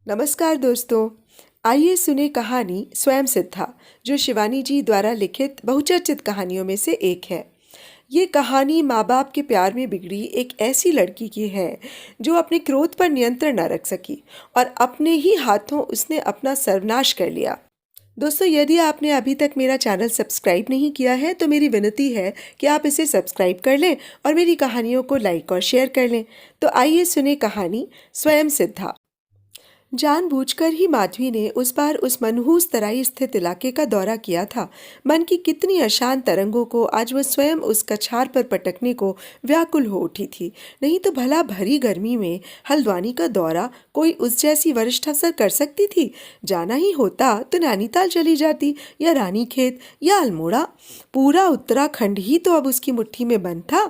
नमस्कार दोस्तों। आइए सुने कहानी स्वयं सिद्धा, जो शिवानी जी द्वारा लिखित बहुचर्चित कहानियों में से एक है। ये कहानी माँ बाप के प्यार में बिगड़ी एक ऐसी लड़की की है जो अपने क्रोध पर नियंत्रण न रख सकी और अपने ही हाथों उसने अपना सर्वनाश कर लिया। दोस्तों, यदि आपने अभी तक मेरा चैनल सब्सक्राइब नहीं किया है तो मेरी विनती है कि आप इसे सब्सक्राइब कर लें और मेरी कहानियों को लाइक और शेयर कर लें। तो आइए सुने कहानी स्वयं सिद्धा। जानबूझकर ही माधवी ने उस बार उस मनहूस तराई स्थित इलाके का दौरा किया था। मन की कितनी अशांत तरंगों को आज वह स्वयं उस कछार पर पटकने को व्याकुल हो उठी थी। नहीं तो भला भरी गर्मी में हल्द्वानी का दौरा कोई उस जैसी वरिष्ठ अफसर कर सकती थी। जाना ही होता तो नैनीताल चली जाती, या रानीखेत, या अल्मोड़ा। पूरा उत्तराखंड ही तो अब उसकी मुट्ठी में बंद था।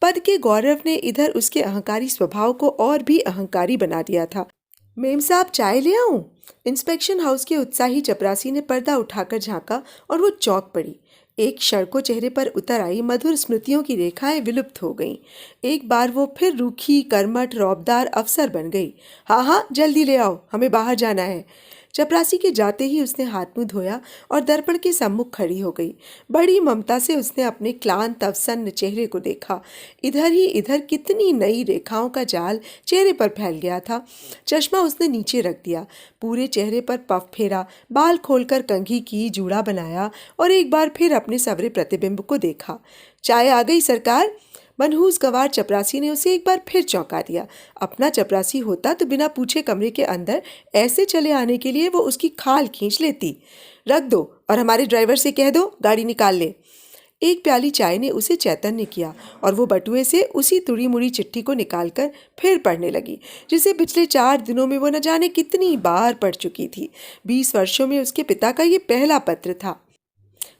पद के गौरव ने इधर उसके अहंकारी स्वभाव को और भी अहंकारी बना दिया था। मेम साहब, चाय ले आऊं? इंस्पेक्शन हाउस के उत्साही चपरासी ने पर्दा उठाकर झांका और वो चौंक पड़ी। एक क्षण को चेहरे पर उतर आई मधुर स्मृतियों की रेखाएं विलुप्त हो गईं। एक बार वो फिर रूखी, कर्मठ, रौबदार अफसर बन गई। हाँ हाँ, जल्दी ले आओ, हमें बाहर जाना है। चपरासी के जाते ही उसने हाथ मुंह धोया और दर्पण के सम्मुख खड़ी हो गई। बड़ी ममता से उसने अपने क्लांत अवसन्न चेहरे को देखा। इधर ही इधर कितनी नई रेखाओं का जाल चेहरे पर फैल गया था। चश्मा उसने नीचे रख दिया, पूरे चेहरे पर पफ फेरा, बाल खोलकर कंघी की, जूड़ा बनाया और एक बार फिर अपने सवरे प्रतिबिंब को देखा। चाय आ गई सरकार। मनहूस गंवार चपरासी ने उसे एक बार फिर चौंका दिया। अपना चपरासी होता तो बिना पूछे कमरे के अंदर ऐसे चले आने के लिए वो उसकी खाल खींच लेती। रख दो और हमारे ड्राइवर से कह दो गाड़ी निकाल ले। एक प्याली चाय ने उसे चैतन्य किया और वो बटुए से उसी तुड़ी मुड़ी चिट्ठी को निकालकर फिर पढ़ने लगी, जिसे पिछले 4 दिनों में वो न जाने कितनी बार पढ़ चुकी थी। 20 वर्षों में उसके पिता का ये पहला पत्र था।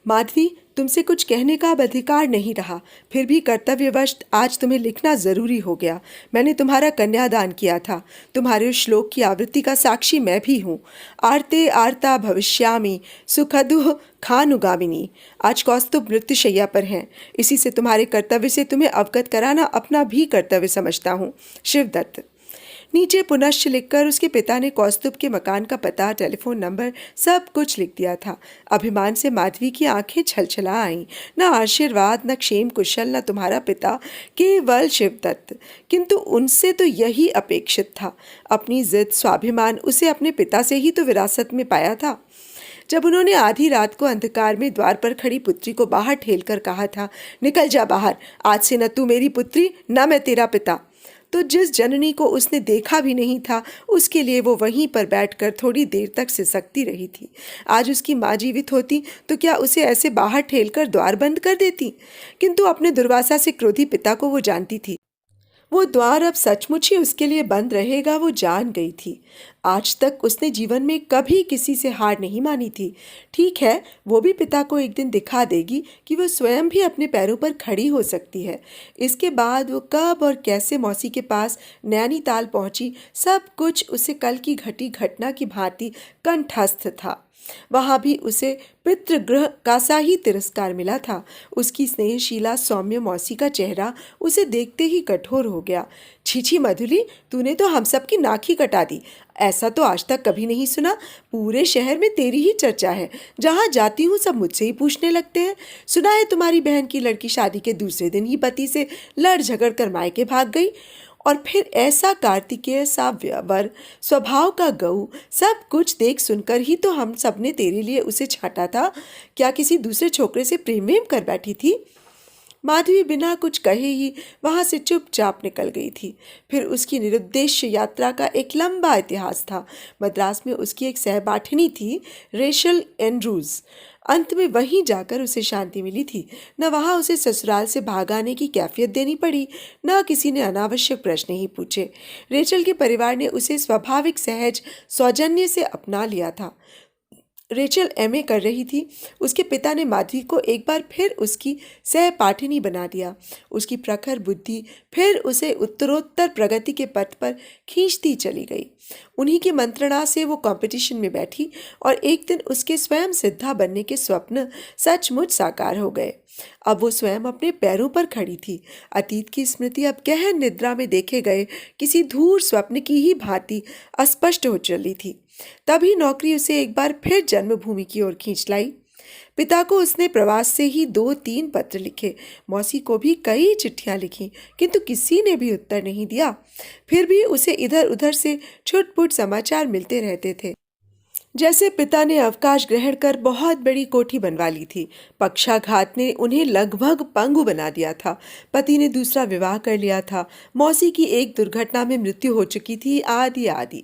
माधवी, तुमसे कुछ कहने का अब अधिकार नहीं रहा, फिर भी कर्तव्यवश आज तुम्हें लिखना जरूरी हो गया। मैंने तुम्हारा कन्यादान किया था। तुम्हारे उस श्लोक की आवृत्ति का साक्षी मैं भी हूँ। आरते आरता भविष्यामि सुखदुः खानुगामिनी। आज कौस्तुभ मृत्युशैया पर हैं। इसी से तुम्हारे कर्तव्य से तुम्हें अवगत कराना अपना भी कर्तव्य समझता हूँ। शिवदत्त। नीचे पुनश्च लिखकर उसके पिता ने कौस्तुभ के मकान का पता, टेलीफोन नंबर, सब कुछ लिख दिया था। अभिमान से माधवी की आंखें छलछला आईं। न आशीर्वाद, न क्षेम कुशल, न तुम्हारा पिता, केवल शिवदत्त। किंतु उनसे तो यही अपेक्षित था। अपनी जिद, स्वाभिमान उसे अपने पिता से ही तो विरासत में पाया था। जब उन्होंने आधी रात को अंधकार में द्वार पर खड़ी पुत्री को बाहर ठेलकर कहा था, निकल जा बाहर, आज से न तू मेरी पुत्री न मैं तेरा पिता, तो जिस जननी को उसने देखा भी नहीं था उसके लिए वो वहीं पर बैठकर थोड़ी देर तक सिसकती रही थी। आज उसकी माँ जीवित होती तो क्या उसे ऐसे बाहर ठेलकर द्वार बंद कर देती? किंतु अपने दुर्वासा से क्रोधी पिता को वो जानती थी। वो द्वार अब सचमुच ही उसके लिए बंद रहेगा, वो जान गई थी। आज तक उसने जीवन में कभी किसी से हार नहीं मानी थी। ठीक है, वो भी पिता को एक दिन दिखा देगी कि वो स्वयं भी अपने पैरों पर खड़ी हो सकती है। इसके बाद वो कब और कैसे मौसी के पास नैनीताल पहुंची, सब कुछ उसे कल की घटी घटना की भांति कंठस्थ था। वहां भी उसे पितृगृह का सा ही तिरस्कार मिला था। उसकी स्नेहशीला सौम्य मौसी का चेहरा उसे देखते ही कठोर हो गया। छी मधुली, तूने तो हम सब की नाक ही कटा दी। ऐसा तो आज तक कभी नहीं सुना। पूरे शहर में तेरी ही चर्चा है। जहाँ जाती हूँ सब मुझसे ही पूछने लगते हैं। सुना है तुम्हारी बहन की लड़की शादी के दूसरे दिन ही पति से लड़ झगड़ कर मायके भाग गई। और फिर ऐसा कार्तिकेय सा वर, स्वभाव का गऊ, सब कुछ देख सुनकर ही तो हम सब ने तेरे लिए उसे छाटा था। क्या किसी दूसरे छोकरे से प्रेम वेम कर बैठी थी? माधवी बिना कुछ कहे ही वहां से चुपचाप निकल गई थी। फिर उसकी निरुद्देश्य यात्रा का एक लंबा इतिहास था। मद्रास में उसकी एक सहपाठिनी थी, रेशल एंड्रूज। अंत में वहीं जाकर उसे शांति मिली थी। न वहां उसे ससुराल से भाग आने की कैफियत देनी पड़ी, न किसी ने अनावश्यक प्रश्न ही पूछे। रेचल के परिवार ने उसे स्वाभाविक सहज सौजन्य से अपना लिया था। रेचल एमए कर रही थी। उसके पिता ने माधवी को एक बार फिर उसकी सहपाठिनी बना दिया। उसकी प्रखर बुद्धि फिर उसे उत्तरोत्तर प्रगति के पथ पर खींचती चली गई। उन्हीं की मंत्रणा से वो कंपटीशन में बैठी और एक दिन उसके स्वयं सिद्धा बनने के स्वप्न सचमुच साकार हो गए। अब वो स्वयं अपने पैरों पर खड़ी थी। अतीत की स्मृति अब गहन निद्रा में देखे गए किसी धूर स्वप्न की ही भांति अस्पष्ट हो चली थी। तभी नौकरी उसे एक बार फिर जन्मभूमि की ओर खींच लाई। पिता को उसने प्रवास से ही 2-3 पत्र लिखे, मौसी को भी कई चिट्ठियां लिखी, किंतु किसी ने भी उत्तर नहीं दिया। फिर भी उसे इधर उधर से छुटपुट समाचार मिलते रहते थे। जैसे पिता ने अवकाश ग्रहण कर बहुत बड़ी कोठी बनवा ली थी। पक्षाघात ने उन्हें लगभग पंगु बना दिया था। पति ने दूसरा विवाह कर लिया था। मौसी की एक दुर्घटना में मृत्यु हो चुकी थी, आदि आदि।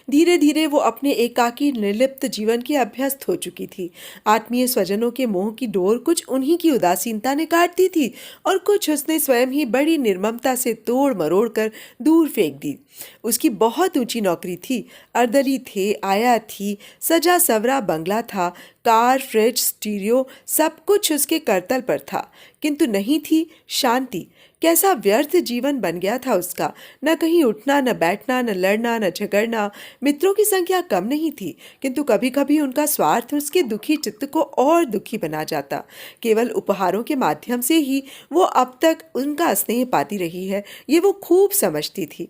धीरे धीरे वो अपने एकाकी निर्लिप्त जीवन की अभ्यस्त हो चुकी थी। आत्मीय स्वजनों के मोह की डोर कुछ उन्हीं की उदासीनता ने काट दी थी और कुछ उसने स्वयं ही बड़ी निर्ममता से तोड़ मरोड़ कर दूर फेंक दी। उसकी बहुत ऊंची नौकरी थी, अर्दली थे, आया थी, सजा सवरा बंगला था, कार, फ्रिज, स्टीरियो, सब कुछ उसके करतल पर था, किंतु नहीं थी शांति। कैसा व्यर्थ जीवन बन गया था उसका। न कहीं उठना, न बैठना, न लड़ना, न झगड़ना। मित्रों की संख्या कम नहीं थी, किंतु कभी कभी उनका स्वार्थ उसके दुखी चित्त को और दुखी बना जाता। केवल उपहारों के माध्यम से ही वो अब तक उनका स्नेह पाती रही है, ये वो खूब समझती थी।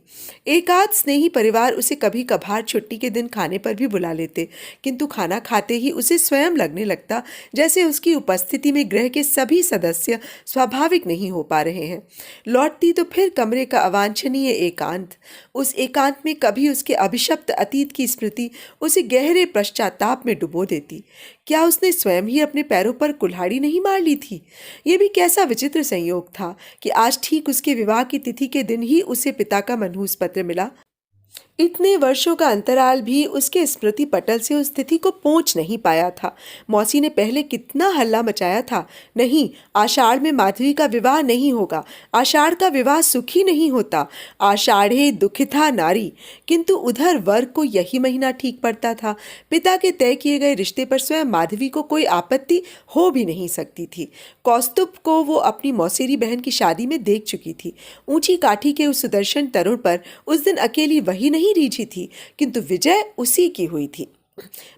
एकाध स्नेही परिवार उसे कभी कभार छुट्टी के दिन खाने पर भी बुला लेते, किंतु खाना खाते ही उसे स्वयं लगने लगता जैसे उसकी उपस्थिति में गृह के सभी सदस्य स्वाभाविक नहीं हो पा रहे हैं। लौटती तो फिर कमरे का अवांछनीय एकांत। उस एकांत में कभी उसके अभिशप्त अतीत की स्मृति उसे गहरे पश्चाताप में डुबो देती। क्या उसने स्वयं ही अपने पैरों पर कुल्हाड़ी नहीं मार ली थी? ये भी कैसा विचित्र संयोग था कि आज ठीक उसके विवाह की तिथि के दिन ही उसे पिता का मनहूस पत्र मिला। इतने वर्षों का अंतराल भी उसके स्मृति पटल से उस तिथि को पोंछ नहीं पाया था। मौसी ने पहले कितना हल्ला मचाया था, नहीं, आषाढ़ में माधवी का विवाह नहीं होगा, आषाढ़ का विवाह सुखी नहीं होता, आषाढ़े दुखिता नारी। किंतु उधर वर को यही महीना ठीक पड़ता था। पिता के तय किए गए रिश्ते पर स्वयं माधवी को कोई आपत्ति हो भी नहीं सकती थी। कौस्तुभ को वो अपनी मौसेरी बहन की शादी में देख चुकी थी। ऊंची काठी के उस सुदर्शन तरुण पर उस दिन अकेली वही नहीं रीझी थी, किंतु विजय उसी की हुई थी।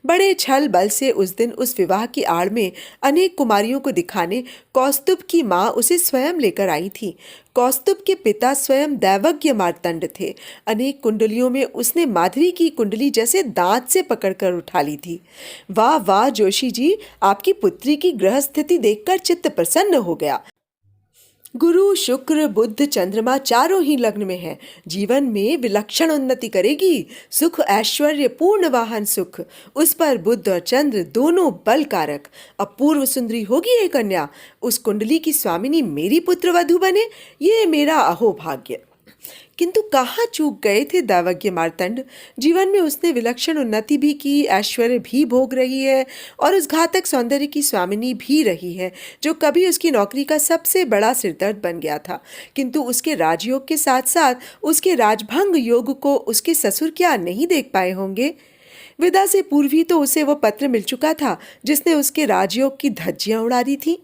बड़े छल बल से उस दिन उस विवाह की आड़ में अनेक कुमारियों को दिखाने कौस्तुभ की माँ उसे स्वयं लेकर आई थी। कौस्तुभ के पिता स्वयं दैवज्ञ मार्तंड थे। अनेक कुंडलियों में उसने माधवी की कुंडली जैसे दांत से पकड़कर उठा ली थी। वाह वाह जोशी जी, आपकी पुत्री की ग्रह स्थिति देखकर चित्त प्रसन्न हो गया। गुरु, शुक्र, बुध, चंद्रमा चारों ही लग्न में है। जीवन में विलक्षण उन्नति करेगी। सुख, ऐश्वर्य, पूर्ण वाहन सुख, उस पर बुध और चंद्र दोनों बल कारक। अपूर्व सुंदरी होगी ये कन्या। उस कुंडली की स्वामिनी मेरी पुत्र वधू बने, ये मेरा अहोभाग्य। किंतु कहाँ चूक गए थे दैवज्ञ मार्तंड। जीवन में उसने विलक्षण उन्नति भी की, ऐश्वर्य भी भोग रही है और उस घातक सौंदर्य की स्वामिनी भी रही है जो कभी उसकी नौकरी का सबसे बड़ा सिरदर्द बन गया था। किंतु उसके राजयोग के साथ साथ उसके राजभंग योग को उसके ससुर क्या नहीं देख पाए होंगे? विदा से पूर्व ही तो उसे वो पत्र मिल चुका था जिसने उसके राजयोग की धज्जियां उड़ा दी थी।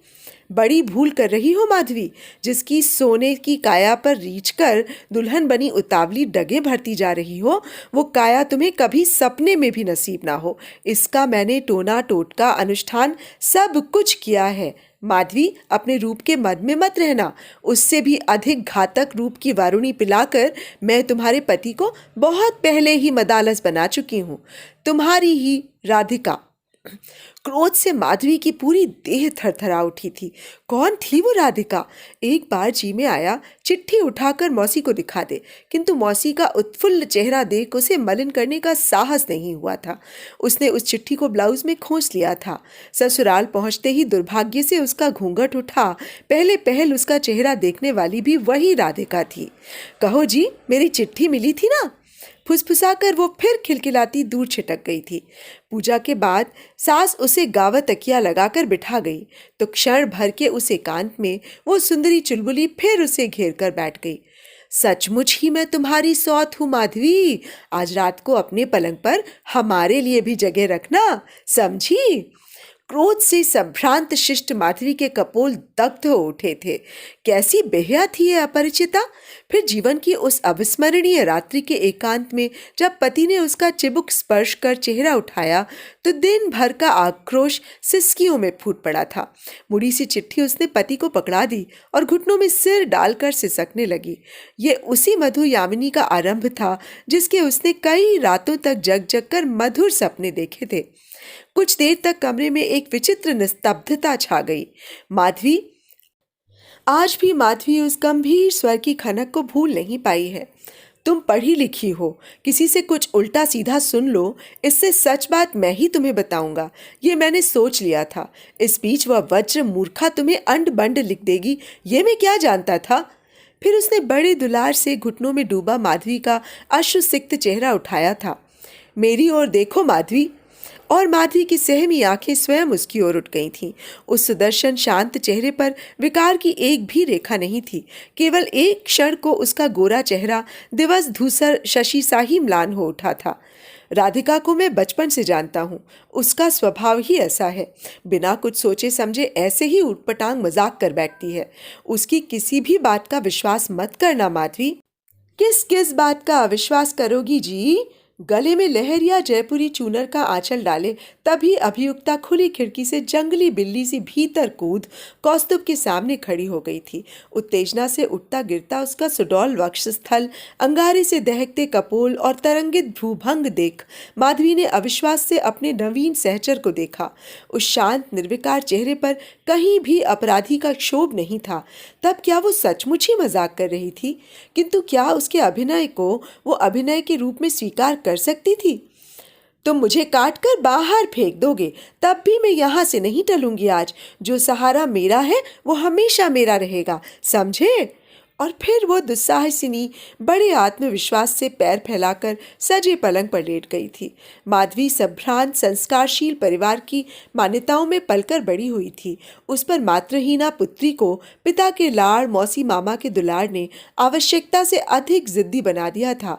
बड़ी भूल कर रही हो माधवी, जिसकी सोने की काया पर रीछ कर दुल्हन बनी उतावली डगे भरती जा रही हो, वो काया तुम्हें कभी सपने में भी नसीब ना हो। इसका मैंने टोना टोटका अनुष्ठान सब कुछ किया है। माधवी, अपने रूप के मद में मत रहना। उससे भी अधिक घातक रूप की वारुणी पिलाकर मैं तुम्हारे पति को बहुत पहले ही मदालस बना चुकी हूँ। तुम्हारी ही राधिका। क्रोध से माधवी की पूरी देह थरथरा उठी थी। कौन थी वो राधिका? एक बार जी में आया चिट्ठी उठाकर मौसी को दिखा दे, किंतु मौसी का उत्फुल्ल चेहरा देख उसे मलिन करने का साहस नहीं हुआ था। उसने उस चिट्ठी को ब्लाउज में खोस लिया था। ससुराल पहुंचते ही दुर्भाग्य से उसका घूंघट उठा। पहले पहल उसका चेहरा देखने वाली भी वही राधिका थी। कहो जी, मेरी चिट्ठी मिली थी ना? फुसफुसाकर वो फिर खिलखिलाती दूर छिटक गई थी। पूजा के बाद सास उसे गावा तकिया लगाकर बिठा गई तो क्षण भर के उस एकांत में वो सुंदरी चुलबुली फिर उसे घेर कर बैठ गई। सचमुच ही मैं तुम्हारी सौत हूँ माधवी। आज रात को अपने पलंग पर हमारे लिए भी जगह रखना, समझी? क्रोध से संभ्रांत शिष्ट माधवी के कपोल दग्ध हो उठे थे। कैसी बेहया थी यह अपरिचिता। फिर जीवन की उस अविस्मरणीय रात्रि के एकांत में जब पति ने उसका चिबुक स्पर्श कर चेहरा उठाया तो दिन भर का आक्रोश सिसकियों में फूट पड़ा था। मुड़ी सी चिट्ठी उसने पति को पकड़ा दी और घुटनों में सिर डालकर सिसकने लगी। ये उसी मधु यामिनी का आरंभ था जिसके उसने कई रातों तक जग जग कर मधुर सपने देखे थे। कुछ देर तक कमरे में एक विचित्र निस्तब्धता छा गई। माधवी आज भी माधवी उस गंभीर स्वर की खनक को भूल नहीं पाई है। तुम पढ़ी लिखी हो, किसी से कुछ उल्टा सीधा सुन लो, इससे सच बात मैं ही तुम्हें बताऊंगा, ये मैंने सोच लिया था। इस बीच वह वज्र मूर्खा तुम्हें अंड बंड लिख देगी, ये मैं क्या जानता था। फिर उसने बड़े दुलार से घुटनों में डूबा माधवी का अश्रुसिक्त चेहरा उठाया था। मेरी ओर देखो माधवी। और माधवी की सहमी आंखें स्वयं उसकी ओर उठ गई थीं। उस सुदर्शन शांत चेहरे पर विकार की एक भी रेखा नहीं थी। केवल एक क्षण को उसका गोरा चेहरा दिवस धूसर शशि सा ही म्लान हो उठा था। राधिका को मैं बचपन से जानता हूँ, उसका स्वभाव ही ऐसा है। बिना कुछ सोचे समझे ऐसे ही उटपटांग मजाक कर बैठती है। उसकी किसी भी बात का विश्वास मत करना माधवी। किस किस बात का अविश्वास करोगी जी? गले में लहरिया जयपुरी चूनर का आंचल डाले तभी अभियुक्ता खुली खिड़की से जंगली बिल्ली सी भीतर कूद कौस्तुभ के सामने खड़ी हो गई थी। उत्तेजना से उठता गिरता उसका सुडौल वक्षस्थल, अंगारे से दहकते कपोल और तरंगित भ्रूभंग देख माधवी ने अविश्वास से अपने नवीन सहचर को देखा। उस शांत निर्विकार चेहरे पर कहीं भी अपराधी का क्षोभ नहीं था। तब क्या वो सचमुच ही मजाक कर रही थी? किंतु क्या उसके अभिनय को वो अभिनय के रूप में स्वीकार कर सकती थी? तुम मुझे काट कर बाहर फेंक दोगे तब भी मैं यहां से नहीं टलूंगी। आज जो सहारा मेरा है वो हमेशा मेरा रहेगा, समझे? और फिर वो दुस्साहसिनी बड़े आत्मविश्वास से पैर फैलाकर सजे पलंग पर लेट गई थी। माधवी संभ्रांत संस्कारशील परिवार की मान्यताओं में पलकर बड़ी हुई थी। उस पर मातृहीना पुत्री को पिता के लाड़, मौसी मामा के दुलार ने आवश्यकता से अधिक जिद्दी बना दिया था।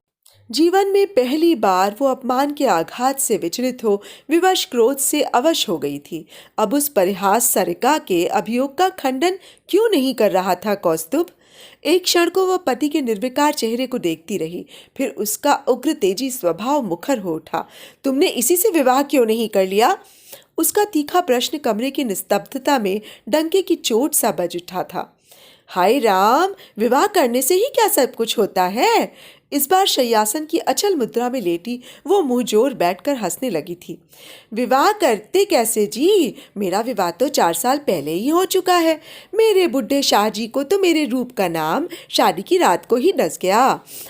जीवन में पहली बार वो अपमान के आघात से विचलित हो विवश क्रोध से अवश हो गई थी। अब उस परिहास सरिका के अभियोग का खंडन क्यों नहीं कर रहा था कौस्तुभ? एक क्षण को वह पति के निर्विकार चेहरे को देखती रही, फिर उसका उग्र तेजी स्वभाव मुखर हो उठा। तुमने इसी से विवाह क्यों नहीं कर लिया? उसका तीखा प्रश्न कमरे की निस्तब्धता में डंके की चोट सा बज उठा था। हाय राम, विवाह करने से ही क्या सब कुछ होता है? इस बार शय्यासन की अचल मुद्रा में लेटी वो मुंह जोर बैठकर हंसने लगी थी। विवाह करते कैसे जी? मेरा विवाह तो 4 साल पहले ही हो चुका है। मेरे बुढ़े शाह जी को तो मेरे रूप का नाम शादी की रात को ही डस गया।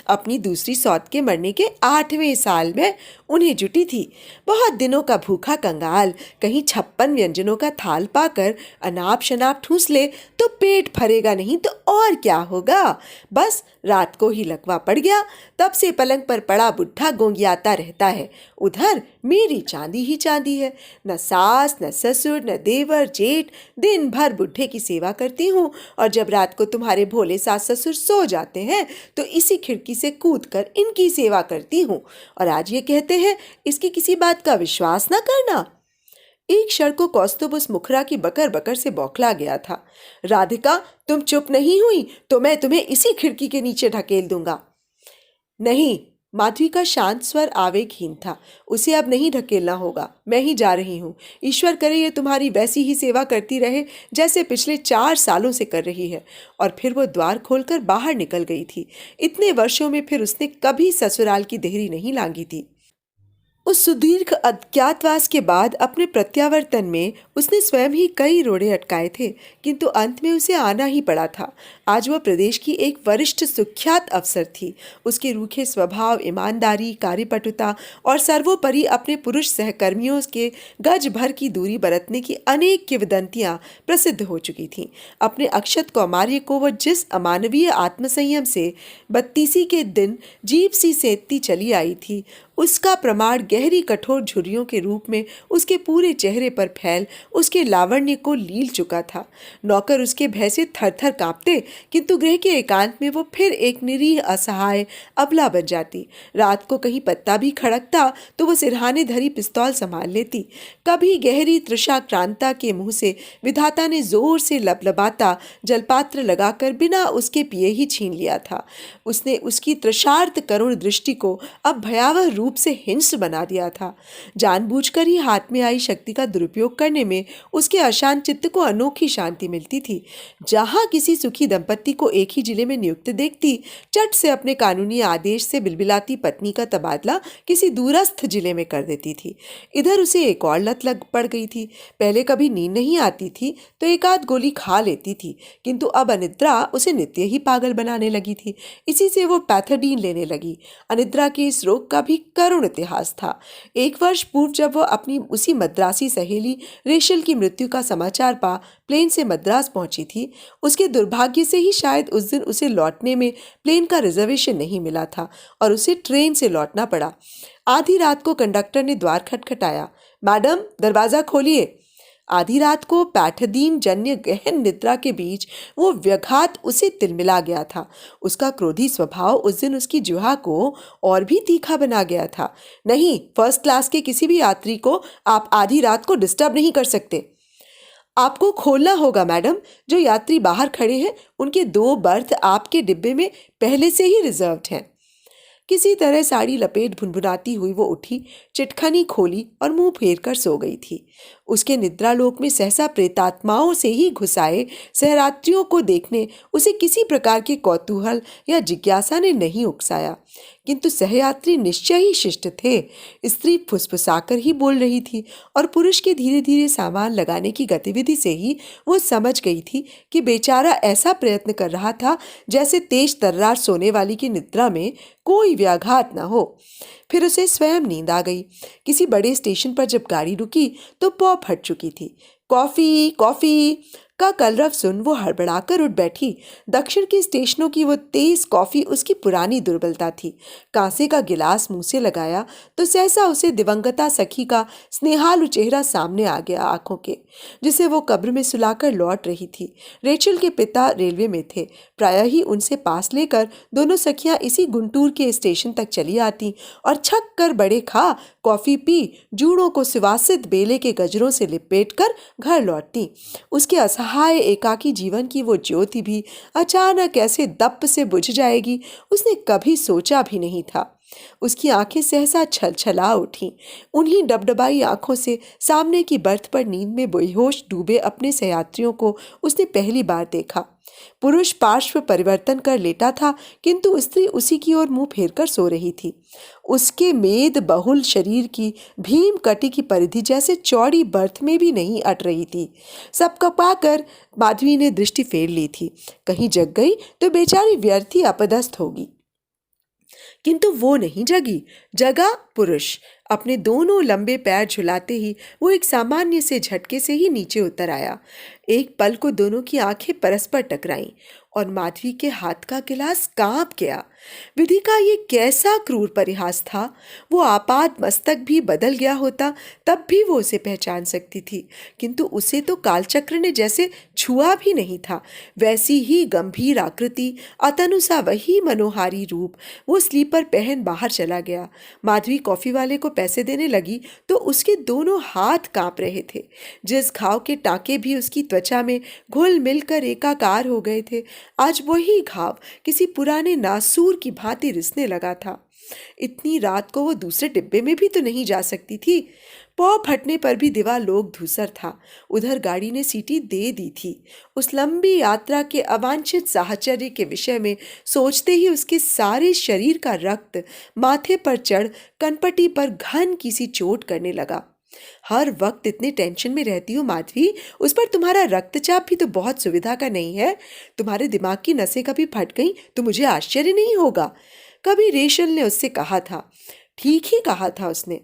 अपनी दूसरी सौत के मरने के 8वें साल में उन्हें जुटी थी। बहुत दिनों का भूखा कंगाल कहीं 56 व्यंजनों का थाल पाकर अनाप शनाप ठूस ले तो पेट भरेगा नहीं तो और क्या होगा। बस रात को ही लकवा पड़ गया, तब से पलंग पर पड़ा बुढ़ा गोंगियाता रहता है। उधर मेरी चांदी ही चांदी है, न सास न ससुर न देवर जेठ, दिन भर बुढ़े की सेवा करती हूँ और जब रात को तुम्हारे भोले सास ससुर सो जाते हैं तो इसी खिड़की से कूदकर इनकी सेवा करती हूँ। और आज ये कहते हैं इसकी किसी बात का विश्वास न करना। एक क्षण को कौस्तुभ उस मुखरा की बकर बकर से बौखला गया था। राधिका, तुम चुप नहीं हुई तो मैं तुम्हें इसी खिड़की के नीचे ढकेल दूंगा। नहीं, माधवी का शांत स्वर आवेगहीन था। उसे अब नहीं ढकेलना होगा, मैं ही जा रही हूँ। ईश्वर करे ये तुम्हारी वैसी ही सेवा करती रहे जैसे पिछले 4 सालों से कर रही है। और फिर वो द्वार खोलकर बाहर निकल गई थी। इतने वर्षों में फिर उसने कभी ससुराल की देहरी नहीं लांगी थी। उस सुदीर्घ अज्ञातवास के बाद अपने प्रत्यावर्तन में उसने स्वयं ही कई रोड़े अटकाए थे, किंतु अंत में उसे आना ही पड़ा था। आज वह प्रदेश की एक वरिष्ठ सुख्यात अफसर थी। उसके रूखे स्वभाव, ईमानदारी, कार्यपटुता और सर्वोपरि अपने पुरुष सहकर्मियों के गज भर की दूरी बरतने की अनेक किंवदंतियां प्रसिद्ध हो चुकी थीं। अपने अक्षत कौमार्य को वह जिस अमानवीय आत्मसंयम से 32 के दिन जीप सी सेंधती चली आई थी, उसका प्रमाण गहरी कठोर झुर्रियों के रूप में उसके पूरे चेहरे पर फैल उसके लावण्य को लील चुका था। नौकर उसके भय से थर-थर कांपते, किंतु गृह के एकांत में वो फिर एक निरीह असहाय अबला बन जाती। रात को कहीं पत्ता भी खड़कता तो वो सिरहाने धरी पिस्तौल संभाल लेती। कभी गहरी तृषाक्रांता के मुंह से विधाता ने जोर से लबलबाता जलपात्र लगाकर बिना उसके पिए ही छीन लिया था। उसने उसकी तृषार्त करुण दृष्टि को अब भयावह रूप से हिंस बना दिया था। जानबूझकर ही हाथ में आई शक्ति का दुरुपयोग करने में उसके अशांत चित्त को अनोखी शांति मिलती थी। जहां किसी सुखी दंपत्ति को एक ही जिले में नियुक्त देखती, चट से अपने कानूनी आदेश से बिलबिलाती पत्नी का तबादला किसी दूरस्थ जिले में कर देती थी। इधर उसे एक और लत लग पड़ गई थी। पहले कभी नींद नहीं आती थी तो एक आध गोली खा लेती थी, किंतु अब अनिद्रा उसे नित्य ही पागल बनाने लगी थी। इसी से वो पैथोडीन लेने लगी। अनिद्रा के इस रोग का भी करुण इतिहास था। एक वर्ष पूर्व जब वो अपनी उसी मद्रासी सहेली रेशल की मृत्यु का समाचार पा प्लेन से मद्रास पहुंची थी, उसके दुर्भाग्य से ही शायद उस दिन उसे लौटने में प्लेन का रिजर्वेशन नहीं मिला था और उसे ट्रेन से लौटना पड़ा। आधी रात को कंडक्टर ने द्वार खटखटाया। मैडम, दरवाजा खोलिए। आधी रात को पैथोडीन जन्य गहन निद्रा के बीच वो व्यघात उसे तिलमिला गया था। उसका क्रोधी स्वभाव उस दिन उसकी जिह्वा को और भी तीखा बना गया था। नहीं, फर्स्ट क्लास के किसी भी यात्री को आप आधी रात को डिस्टर्ब नहीं कर सकते। आपको खोलना होगा मैडम। जो यात्री बाहर खड़े हैं उनके 2 बर्थ आपके डिब्बे में पहले से ही रिजर्व्ड हैं। किसी तरह साड़ी लपेट भुनभुनाती हुई वो उठी, चिटखनी खोली और मुंह फेर कर सो गई थी। उसके निद्रालोक में सहसा प्रेतात्माओं से ही घुसाए सहयात्रियों को देखने उसे किसी प्रकार के कौतूहल या जिज्ञासा ने नहीं उकसाया, किंतु सहयात्री निश्चय ही शिष्ट थे। स्त्री फुसफुसाकर ही बोल रही थी और पुरुष के धीरे धीरे सामान लगाने की गतिविधि से ही वो समझ गई थी कि बेचारा ऐसा प्रयत्न कर रहा था जैसे तेज तर्रार सोने वाली की निद्रा में कोई व्याघात न हो। फिर उसे स्वयं नींद आ गई। किसी बड़े स्टेशन पर जब गाड़ी रुकी तो पौ फट चुकी थी। कॉफी कॉफी का कलरव सुन वो हड़बड़ाकर उठ बैठी। दक्षिण के स्टेशनों की वो तेज कॉफी उसकी पुरानी दुर्बलता थी। कांसे का गिलास मुंह से लगाया तो सहसा उसे दिवंगता सखी का स्नेहालु चेहरा सामने आ गया आंखों के, जिसे वो कब्र में सुलाकर लौट रही थी। रेचल के पिता रेलवे में थे। प्रायः ही उनसे पास लेकर दोनों सखियां इसी गुंटूर के स्टेशन तक चली आती और छक कर बड़े खा कॉफी पी जूड़ों को सुवासित बेले के गजरों से लिपेटकर घर लौटती। उसके असहाय एकाकी जीवन की वो ज्योति भी अचानक ऐसे दप्प से बुझ जाएगी उसने कभी सोचा भी नहीं था। उसकी आंखें सहसा छलछला उठी। उन्हीं डबडबाई आंखों से सामने की बर्थ पर नींद में बेहोश डूबे अपने सहयात्रियों को उसने पहली बार देखा। पुरुष पार्श्व परिवर्तन कर लेटा था, किंतु स्त्री उसी की ओर मुंह फेर कर सो रही थी। उसके मेद बहुल शरीर की भीम कटी की परिधि जैसे चौड़ी बर्थ में भी नहीं अट रही थी। सब कपाकर माधवी ने दृष्टि फेर ली थी। कहीं जग गई तो बेचारी व्यर्थ ही अपदस्थ होगी, किंतु वो नहीं जगी। जगा पुरुष। अपने दोनों लंबे पैर झुलाते ही वो एक सामान्य से झटके से ही नीचे उतर आया। एक पल को दोनों की आंखें परस्पर टकराईं और माधवी के हाथ का गिलास कांप गया। विधि का ये कैसा क्रूर परिहास था। वो आपात मस्तक भी बदल गया होता तब भी वो उसे पहचान सकती थी, किंतु उसे तो कालचक्र ने जैसे छुआ भी नहीं था। वैसी ही गंभीर आकृति, अतनु सा वही मनोहारी रूप। वो स्लीपर पहन बाहर चला गया। माधवी कॉफी वाले को पैसे देने लगी तो उसके दोनों हाथ कांप रहे थे। जिस घाव के टांके भी उसकी त्वचा में घुल मिलकर एकाकार हो गए थे, आज वही घाव किसी पुराने नासूर की भांति रिसने लगा था। इतनी रात को वो दूसरे डिब्बे में भी तो नहीं जा सकती थी। पौ फटने पर भी दिवा लोक धूसर था। उधर गाड़ी ने सीटी दे दी थी। उस लंबी यात्रा के अवांछित साहचर्य के विषय में सोचते ही उसके सारे शरीर का रक्त माथे पर चढ़ कनपटी पर घन किसी चोट करने लगा। हर वक्त इतने टेंशन में रहती हो माधवी, उस पर तुम्हारा रक्तचाप भी तो बहुत सुविधा का नहीं है। तुम्हारे दिमाग की नसें कभी फट गई तो मुझे आश्चर्य नहीं होगा, कभी रेशल ने उससे कहा था। ठीक ही कहा था उसने।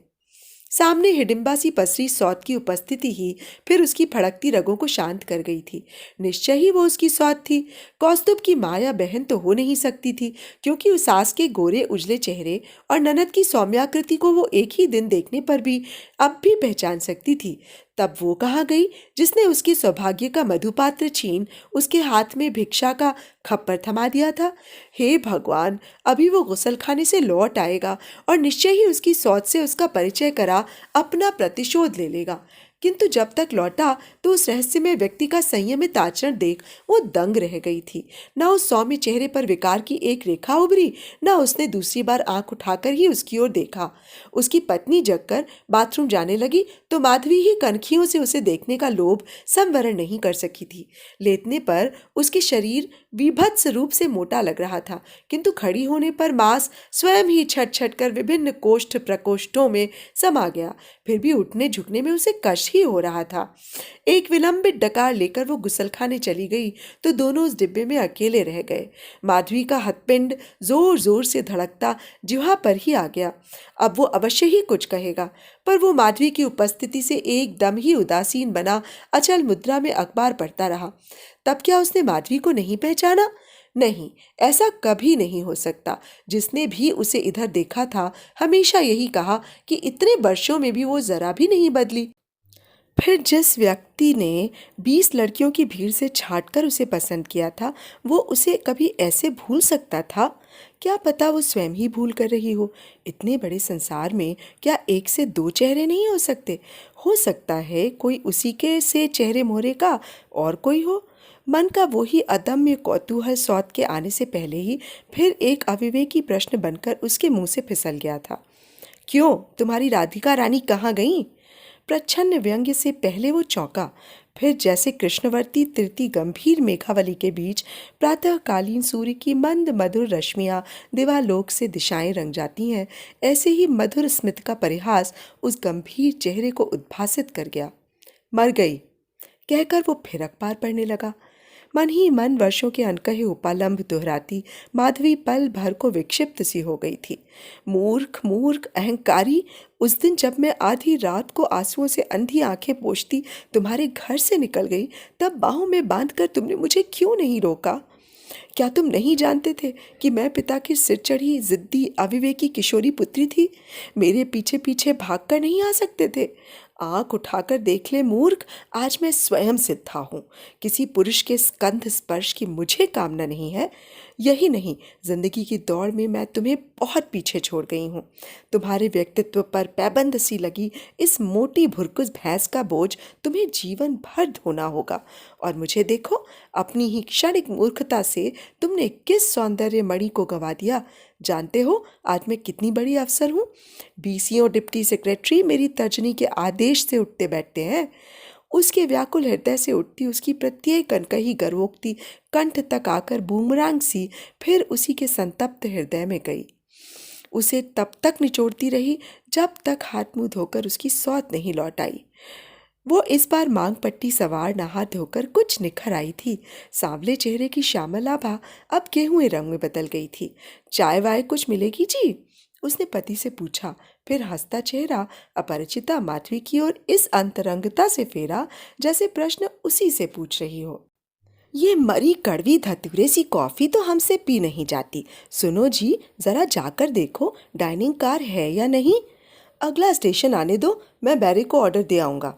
सामने हिडिंबा सी पसरी सौत की उपस्थिति ही फिर उसकी फड़कती रगों को शांत कर गई थी। निश्चय ही वो उसकी सौत थी। कौस्तुभ की माँ या बहन तो हो नहीं सकती थी, क्योंकि उस सास के गोरे उजले चेहरे और ननद की सौम्याकृति को वो एक ही दिन देखने पर भी अब भी पहचान सकती थी। तब वो कहाँ गई जिसने उसके सौभाग्य का मधुपात्र छीन उसके हाथ में भिक्षा का खप्पर थमा दिया था? हे भगवान, अभी वो गुसलखाने से लौट आएगा और निश्चय ही उसकी सौत से उसका परिचय करा अपना प्रतिशोध ले लेगा। किंतु जब तक लौटा तो उस रहस्यमय व्यक्ति का संयमित आचरण देख वो दंग रह गई थी। न उस सौम्य चेहरे पर विकार की एक रेखा उभरी, न उसने दूसरी बार आंख उठाकर ही उसकी ओर देखा। उसकी पत्नी जगकर बाथरूम जाने लगी तो माधवी ही कनखियों से उसे देखने का लोभ संवरण नहीं कर सकी थी। लेटने पर उसके शरीर विभत्स रूप से मोटा लग रहा था, किंतु खड़ी होने पर मांस स्वयं ही छट छट कर विभिन्न कोष्ठ प्रकोष्ठों में समा गया। फिर भी उठने झुकने में उसे कष्ट ही हो रहा था। एक विलंबित डकार लेकर वो गुसलखाने चली गई तो दोनों उस डिब्बे में अकेले रह गए। माधवी का हथपिंड जोर जोर से धड़कता जिह्वा पर ही आ गया। अब वो अवश्य ही कुछ कहेगा, पर वो माधवी की उपस्थिति से एकदम ही उदासीन बना अचल मुद्रा में अखबार पढ़ता रहा। तब क्या उसने माधवी को नहीं पहचाना? नहीं, ऐसा कभी नहीं हो सकता। जिसने भी उसे इधर देखा था हमेशा यही कहा कि इतने वर्षों में भी वो जरा भी नहीं बदली। फिर जिस व्यक्ति ने 20 लड़कियों की भीड़ से छांटकर उसे पसंद किया था, वो उसे कभी ऐसे भूल सकता था? क्या पता वो स्वयं ही भूल कर रही हो। इतने बड़े संसार में क्या एक से दो चेहरे नहीं हो सकते? हो सकता है कोई उसी के से चेहरे मोहरे का और कोई हो। मन का वही अदम्य कौतूहल सौत के आने से पहले ही फिर एक अविवेकी प्रश्न बनकर उसके मुंह से फिसल गया था। क्यों, तुम्हारी राधिका रानी कहाँ गई? प्रच्छन्न व्यंग्य से पहले वो चौंका। फिर जैसे कृष्णवर्ती तृतीय गंभीर मेघावली के बीच प्रातःकालीन सूर्य की मंद मधुर रश्मियां दिवालोक से दिशाएं रंग जाती हैं, ऐसे ही मधुर स्मित का परिहास उस गंभीर चेहरे को उद्भासित कर गया। मर गई कहकर वो फिर अखबार पढ़ने लगा। मन ही मन वर्षों के अनकहे उपालंब दोहराती माधवी पल भर को विक्षिप्त सी हो गई थी। मूर्ख मूर्ख अहंकारी, उस दिन जब मैं आधी रात को आंसुओं से अंधी आंखें पोंछती तुम्हारे घर से निकल गई, तब बाहों में बांधकर तुमने मुझे क्यों नहीं रोका? क्या तुम नहीं जानते थे कि मैं पिता के सिर चढ़ी जिद्दी अविवेकी किशोरी पुत्री थी? मेरे पीछे पीछे भागकर नहीं आ सकते थे? आंख उठाकर देख ले मूर्ख, आज मैं स्वयं सिद्धा हूँ। किसी पुरुष के स्कंध स्पर्श की मुझे कामना नहीं है। यही नहीं, जिंदगी की दौड़ में मैं तुम्हें बहुत पीछे छोड़ गई हूँ। तुम्हारे व्यक्तित्व पर पैबंद सी लगी इस मोटी भुरकुस भैंस का बोझ तुम्हें जीवन भर ढोना होगा। और मुझे देखो, अपनी ही क्षणिक मूर्खता से तुमने किस सौंदर्य मणि को गंवा दिया। जानते हो आज मैं कितनी बड़ी अफसर हूँ? बीसीओ डिप्टी सेक्रेटरी मेरी तर्जनी के आदेश से उठते बैठते हैं। उसके व्याकुल हृदय से उठती उसकी प्रत्येक अनकही गर्वोक्ति कंठ तक आकर बूमरांग सी फिर उसी के संतप्त हृदय में गई। उसे तब तक निचोड़ती रही जब तक हाथ मुंह धोकर उसकी सौत नहीं लौट आई। वो इस बार मांग पट्टी सवार नहा धोकर कुछ निखर आई थी। सांवले चेहरे की श्यामल आभा अब गेहुए रंग में बदल गई थी। चाय वाय कुछ मिलेगी जी? उसने पति से पूछा। फिर हंसता चेहरा अपरिचिता माधवी की ओर इस अंतरंगता से फेरा जैसे प्रश्न उसी से पूछ रही हो। ये मरी कड़वी धतूरे सी कॉफी तो हमसे पी नहीं जाती। सुनो जी, जरा जाकर देखो डाइनिंग कार है या नहीं। अगला स्टेशन आने दो, मैं बैरे को ऑर्डर दे आऊँगा।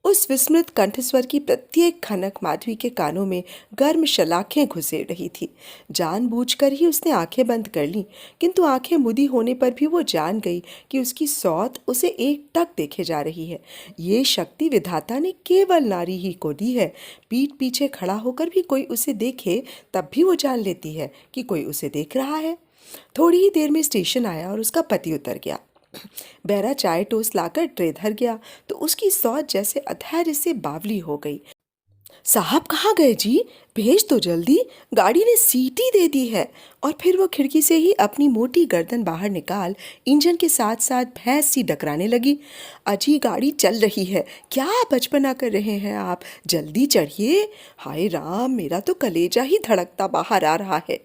उस विस्मृत कंठस्वर की प्रत्येक खनक माधवी के कानों में गर्म शलाखें घुसेड़ रही थी। जानबूझकर ही उसने आंखें बंद कर लीं, किंतु आंखें मुदी होने पर भी वो जान गई कि उसकी सौत उसे एकटक देखे जा रही है। ये शक्ति विधाता ने केवल नारी ही को दी है। पीठ पीछे खड़ा होकर भी कोई उसे देखे तब भी वो जान लेती है कि कोई उसे देख रहा है। थोड़ी ही देर में स्टेशन आया और उसका पति उतर गया। बैरा चाय टोस्ट लाकर ट्रे धर गया तो उसकी सौत जैसे अधैर्य से बावली हो गई। साहब कहाँ गए जी? भेज तो जल्दी, गाड़ी ने सीटी दे दी है। और फिर वो खिड़की से ही अपनी मोटी गर्दन बाहर निकाल इंजन के साथ साथ भैंस सी डकराने लगी। अजी गाड़ी चल रही है, क्या बचपना कर रहे हैं आप? जल्दी चढ़िए। हाय राम, मेरा तो कलेजा ही धड़कता बाहर आ रहा है।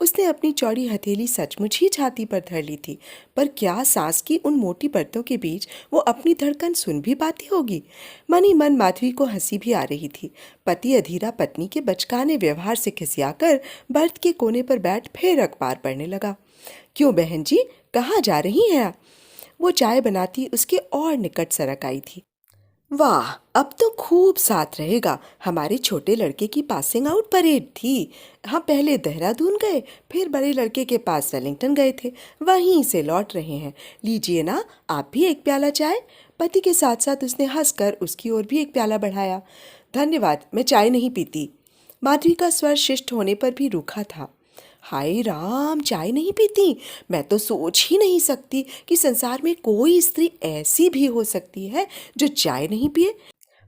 उसने अपनी चौड़ी हथेली सचमुच ही छाती पर धर ली थी, पर क्या सांस की उन मोटी परतों के बीच वो अपनी धड़कन सुन भी पाती होगी? मन ही मन माधवी को हंसी भी आ रही थी। पति अधीरा पत्नी के बचकाने व्यवहार से खिसियाकर बर्थ के कोने पर बैठ फिर अखबार पढ़ने लगा। क्यों बहन जी, कहाँ जा रही हैं आप? वो चाय बनाती उसके और निकट सरक आई थी। वाह, अब तो खूब साथ रहेगा। हमारे छोटे लड़के की पासिंग आउट परेड थी। हाँ, पहले देहरादून गए, फिर बड़े लड़के के पास वेलिंगटन गए थे, वहीं से लौट रहे हैं। लीजिए ना, आप भी एक प्याला चाय। पति के साथ साथ उसने हंसकर उसकी ओर भी एक प्याला बढ़ाया। धन्यवाद, मैं चाय नहीं पीती। माधवी का स्वर शिष्ट होने पर भी रूखा था। हाय राम, चाय नहीं पीती? मैं तो सोच ही नहीं सकती कि संसार में कोई स्त्री ऐसी भी हो सकती है जो चाय नहीं पिए।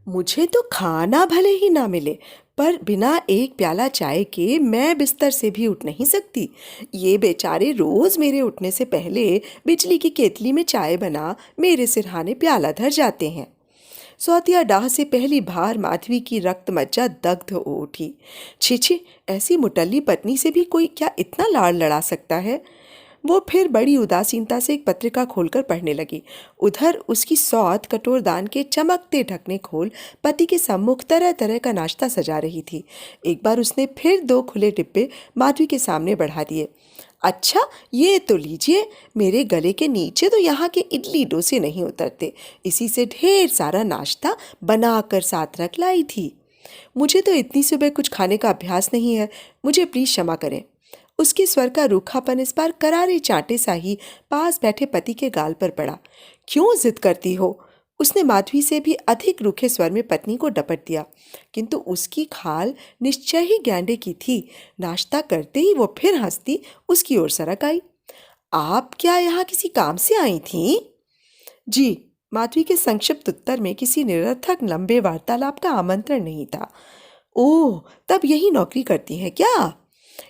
मुझे तो खाना भले ही ना मिले, पर बिना एक प्याला चाय के मैं बिस्तर से भी उठ नहीं सकती। ये बेचारे रोज मेरे उठने से पहले बिजली की केतली में चाय बना मेरे सिरहाने प्याला धर जाते हैं। सौतिया डाह से पहली बार माधवी की रक्त मज्जा दग्ध हो उठी। छी छी, ऐसी मुटल्ली पत्नी से भी कोई क्या इतना लाड़ लड़ा सकता है? वो फिर बड़ी उदासीनता से एक पत्रिका खोलकर पढ़ने लगी। उधर उसकी सौत कटोर दान के चमकते ढकने खोल पति के सम्मुख तरह तरह का नाश्ता सजा रही थी। एक बार उसने फिर 2 खुले डिब्बे माधवी के सामने बढ़ा दिए। अच्छा, ये तो लीजिए, मेरे गले के नीचे तो यहाँ के इडली डोसे नहीं उतरते, इसी से ढेर सारा नाश्ता बनाकर साथ रख लाई थी। मुझे तो इतनी सुबह कुछ खाने का अभ्यास नहीं है, मुझे प्लीज क्षमा करें। उसके स्वर का रूखापन इस बार करारे चांटे सा ही पास बैठे पति के गाल पर पड़ा। क्यों जिद करती हो? उसने माधवी से भी अधिक रूखे स्वर में पत्नी को डपट दिया, किंतु उसकी खाल निश्चय ही गैंडे की थी। नाश्ता करते ही वो फिर हंसती उसकी ओर सरक आई। आप क्या यहाँ किसी काम से आई थीं? जी। माधवी के संक्षिप्त उत्तर में किसी निरर्थक लंबे वार्तालाप का आमंत्रण नहीं था। ओह, तब यही नौकरी करती हैं क्या?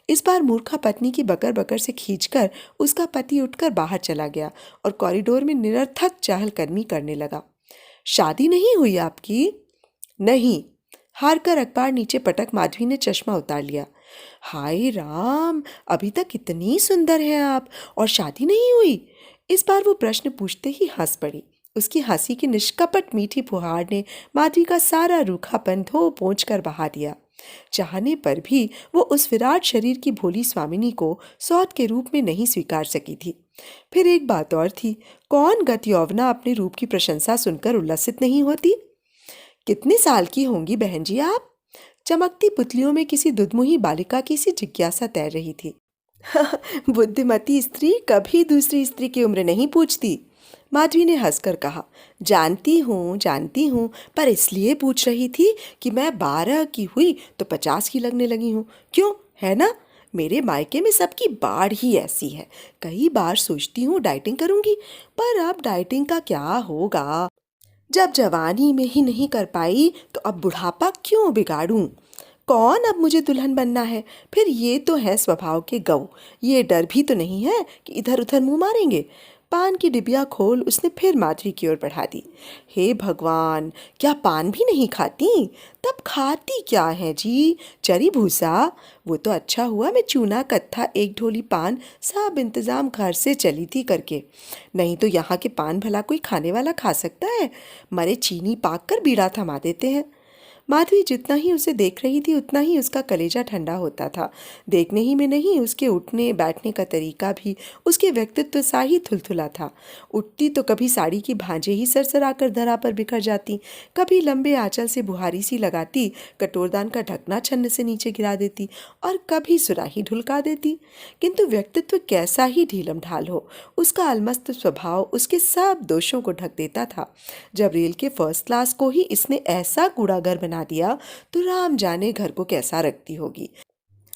इस बार मूर्खा पत्नी की बकर बकर से खींचकर उसका पति उठकर बाहर चला गया और कॉरिडोर में निरर्थक चहलकदमी करने लगा। शादी नहीं हुई आपकी? नहीं। हारकर अखबार नीचे पटक माधवी ने चश्मा उतार लिया। हाय राम, अभी तक इतनी सुंदर हैं आप, और शादी नहीं हुई? इस बार वो प्रश्न पूछते ही हंस पड़ी। उसकी हंसी की निष्कपट मीठी फुहार ने माधवी का सारा रूखापन धो पोंछ कर बहा दिया। चाहने पर भी वो उस विराट शरीर की भोली स्वामिनी को सौत के रूप में नहीं स्वीकार सकी थी। फिर एक बात और थी, कौन गत यौवना अपने रूप की प्रशंसा सुनकर उल्लसित नहीं होती? कितने साल की होंगी बहन जी आप? चमकती पुतलियों में किसी दुधमुही बालिका की सी जिज्ञासा तैर रही थी। बुद्धिमती स्त्री कभी दूसरी स्त्री की उम्र नहीं पूछती, माधवी ने हंसकर कहा। जानती हूँ, पर इसलिए पूछ रही थी कि मैं 12 की हुई तो 50 की लगने लगी हूँ। क्यों, है ना? मेरे मायके में सबकी बाढ़ ही ऐसी है। कई बार सोचती हूँ डाइटिंग करूँगी, पर अब डाइटिंग का क्या होगा? जब जवानी में ही नहीं कर पाई तो अब बुढ़ापा क्यों बिगाड़ूं? कौन अब मुझे दुल्हन बनना है? फिर ये तो है स्वभाव के गऊ। ये डर भी तो नहीं है कि इधर उधर मुंह मारेंगे। पान की डिबिया खोल उसने फिर माधवी की ओर बढ़ा दी। हे भगवान, क्या पान भी नहीं खाती? तब खाती क्या है जी? चरी भूसा? वो तो अच्छा हुआ मैं चूना कत्था एक ढोली पान सब इंतजाम घर से चली थी करके। नहीं तो यहाँ के पान भला कोई खाने वाला खा सकता है? मरे चीनी पाक कर बीड़ा थमा देते हैं। माधवी जितना ही उसे देख रही थी उतना ही उसका कलेजा ठंडा होता था। देखने ही में नहीं, उसके उठने बैठने का तरीका भी उसके व्यक्तित्व सा ही थुलथुला था। उठती तो कभी साड़ी की भांजे ही सरसराकर धरा पर बिखर जाती, कभी लंबे आंचल से बुहारी सी लगाती, कटोरदान का ढकना छन्न से नीचे गिरा देती, और कभी सुराही ढुलका देती। किंतु व्यक्तित्व कैसा ही ढीलम ढाल हो, उसका अलमस्त स्वभाव उसके सब दोषों को ढक देता था। जब रेल के फर्स्ट क्लास को ही इसने ऐसा कूड़ागर बना दिया तो राम जाने घर को कैसा रखती होगी।